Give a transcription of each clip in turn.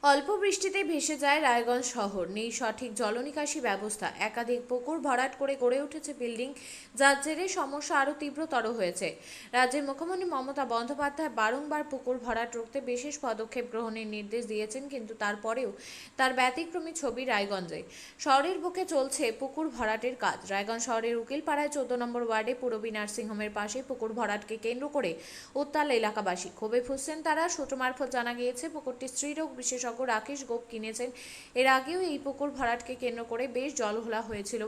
অল্প বৃষ্টিতে ভেসে যায় রায়গঞ্জ শহর, নেই সঠিক জলনিকাশি ব্যবস্থা, একাধিক পুকুর ভরাট করে গড়ে উঠেছে বিল্ডিং, যার জেরে সমস্যা আরও তীব্রতর হয়েছে। রাজ্যের মুখ্যমন্ত্রী মমতা বন্দ্যোপাধ্যায় বারংবার পুকুর ভরাট রুখতে বিশেষ পদক্ষেপ গ্রহণের নির্দেশ দিয়েছেন, কিন্তু তারপরেও তার ব্যতিক্রমী ছবি রায়গঞ্জে। শহরের বুকে চলছে পুকুর ভরাটের কাজ। রায়গঞ্জ শহরের উকিলপাড়ায় 14 নম্বর ওয়ার্ডে পূরবী নার্সিংহোমের পাশে পুকুর ভরাটকে কেন্দ্র করে উত্তাল এলাকাবাসী। ক্ষোভে ফুঁসছেন তারা। সূত্র মারফত জানা গিয়েছে, পুকুরটি স্ত্রীরোগ বিশেষজ্ঞ রাকেশ গোপ কিনেছেন। এর আগেও এই পুকুর ভরাটকে কেন্দ্র করে বেশ জলঘোলা হয়েছিল।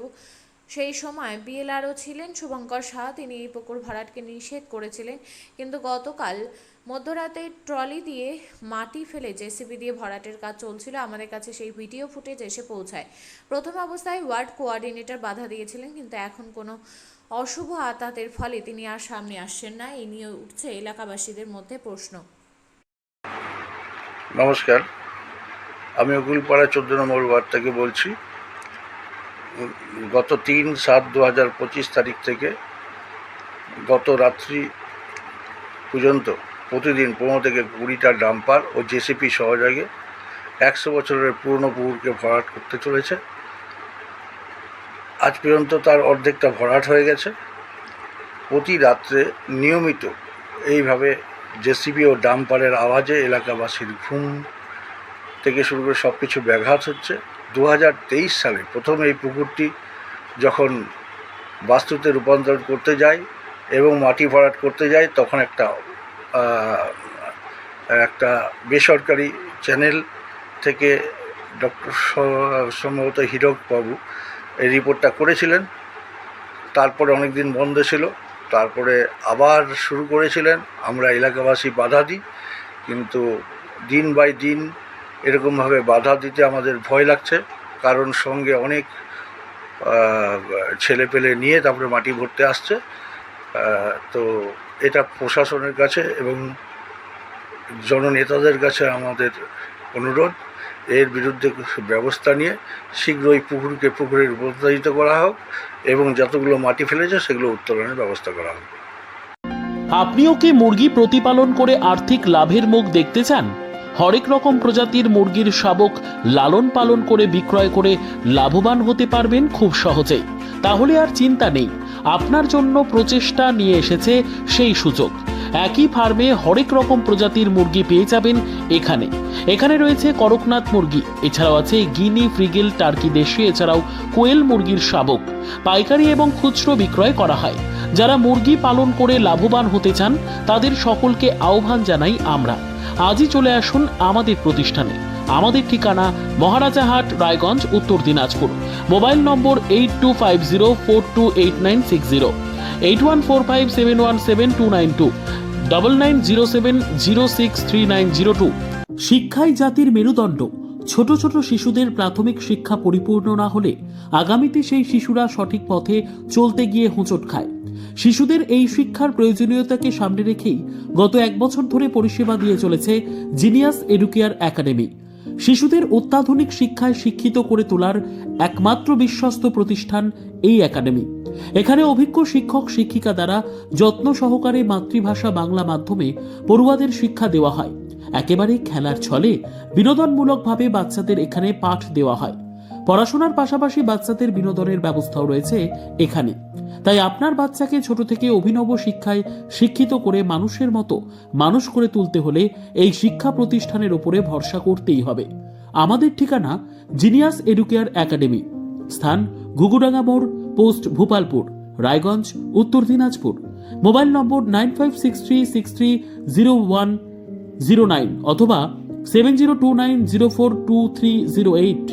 সেই সময় বিএলআরও ছিলেন শুভঙ্কর সাহা, তিনি এই পুকুর ভরাটকে নিষেধ করেছিলেন। কিন্তু গতকাল মধ্যরাতে ট্রলি দিয়ে মাটি ফেলে জেসিবি দিয়ে ভরাটের কাজ চলছিল। আমাদের কাছে সেই ভিডিও ফুটেজ এসে পৌঁছায়। প্রথম অবস্থায় ওয়ার্ড কোঅর্ডিনেটর বাধা দিয়েছিলেন, কিন্তু এখন কোনো অশুভ আতাতের ফলে তিনি আর সামনে আসছেন না। এই নিয়ে উঠছে এলাকাবাসীদের মধ্যে প্রশ্ন। নমস্কার, আমি উকিলপাড়া 14 নম্বর ওয়ার্ড থেকে বলছি। গত 3/7/2025 তারিখ থেকে গত রাত্রি পর্যন্ত প্রতিদিন 15 থেকে 20টা ডাম্পার ও জেসিপি সহযোগে 100 বছরের পুরনো পুকুরকে ভরাট করতে চলেছে। আজ পর্যন্ত তার অর্ধেকটা ভরাট হয়ে গেছে। প্রতি রাত্রে নিয়মিত এইভাবে জেসিবি ও ডাম্পারের আওয়াজে এলাকাবাসীর ঘুম থেকে শুরু করে সব কিছু ব্যাঘাত হচ্ছে। 2023 সালে প্রথম এই পুকুরটি যখন বাস্তুতে রূপান্তর করতে যায় এবং মাটি ভরাট করতে যায়, তখন একটা বেসরকারি চ্যানেল থেকে ডক্টর সম্ভবত হীরক বাবু এই রিপোর্টটা করেছিলেন। তারপরে অনেক দিন বন্ধ ছিল, তারপরে আবার শুরু করেছিলেন। আমরা এলাকাবাসী বাধা দিই, কিন্তু দিন বাই দিন এরকমভাবে বাধা দিতে আমাদের ভয় লাগছে, কারণ সঙ্গে অনেক ছেলেপেলে নিয়ে তারপরে মাটি ভরতে আসছে। তো এটা প্রশাসনের কাছে এবং জননেতাদের কাছে আমাদের অনুরোধ, এর বিরুদ্ধে ব্যবস্থা নিয়ে শীঘ্রই পুকুরকে পুকুরে রূপান্তরিত করা হোক এবং যতগুলো মাটি ফেলেছে সেগুলো উত্তোলনের ব্যবস্থা করা হোক। আপনিও কি মুরগি প্রতিপালন করে আর্থিক লাভের মুখ দেখতে চান? হরেক রকম প্রজাতির মুরগির শাবক লালন পালন করে বিক্রয় করে লাভবান হতে পারবেন খুব সহজেই। তাহলে আর চিন্তা নেই, আপনার জন্য প্রচেষ্টা নিয়ে এসেছে সেই সুযোগ। একই ফার্মে হরেক রকম প্রজাতির মুরগি পেয়ে যাবেন এখানে রয়েছে করকনাথ মুরগি, এছাড়াও আছে গিনি, ফ্রিগেল, টার্কি দেশি, এছাড়াও কোয়েল মুরগির শাবক। পাইকারি এবং খুচরো বিক্রয় করা হয়। যারা মুরগি পালন করে লাভবান হতে চান তাদের সকলকে আহ্বান জানাই আমরা। আজই চলে আসুন আমাদের প্রতিষ্ঠানে। আমাদের ঠিকানা মহারাজাহাট, রায়গঞ্জ, উত্তর দিনাজপুর। মোবাইল নম্বর 8250428960, 8145717292, 9907063902। শিক্ষাই জাতির মেরুদণ্ড। ছোট ছোট শিশুদের প্রাথমিক শিক্ষা পরিপূর্ণ না হলে আগামীতে সেই শিশুরা সঠিক পথে চলতে গিয়ে হোঁচট খায়। শিশুদের এই শিক্ষার প্রয়োজনীয়তাকে সামনে রেখেই গত 1 বছর ধরে পরিষেবা দিয়ে চলেছে জিনিয়াস এডুকেয়ার একাডেমি। শিশুদের অত্যাধুনিক শিক্ষায় শিক্ষিত করে তোলার একমাত্র বিশ্বস্ত প্রতিষ্ঠান এই একাডেমি। এখানে অভিজ্ঞ শিক্ষক শিক্ষিকা দ্বারা যত্ন সহকারে মাতৃভাষা বাংলা মাধ্যমে পড়ুয়াদের শিক্ষা দেওয়া হয়। একেবারে খেলার ছলে বিনোদনমূলকভাবে বাচ্চাদের এখানে পাঠ দেওয়া হয়। পড়াশোনার পাশাপাশি বাচ্চাদের বিনোদনের ব্যবস্থাও রয়েছে এখানে। তাই আপনার বাচ্চাকে ছোট থেকে অভিনব শিক্ষায় শিক্ষিত করে মানুষের মতো মানুষ করে তুলতে হলে এই শিক্ষা প্রতিষ্ঠানের উপরে ভরসা করতেই হবে। আমাদের ঠিকানা জিনিয়াস এডুকেয়ার একাডেমি, স্থান ঘুঘুডাঙ্গা মোড়, পোস্ট ভূপালপুর, রায়গঞ্জ, উত্তর দিনাজপুর। মোবাইল নম্বর 9563630109 অথবা 7029042308।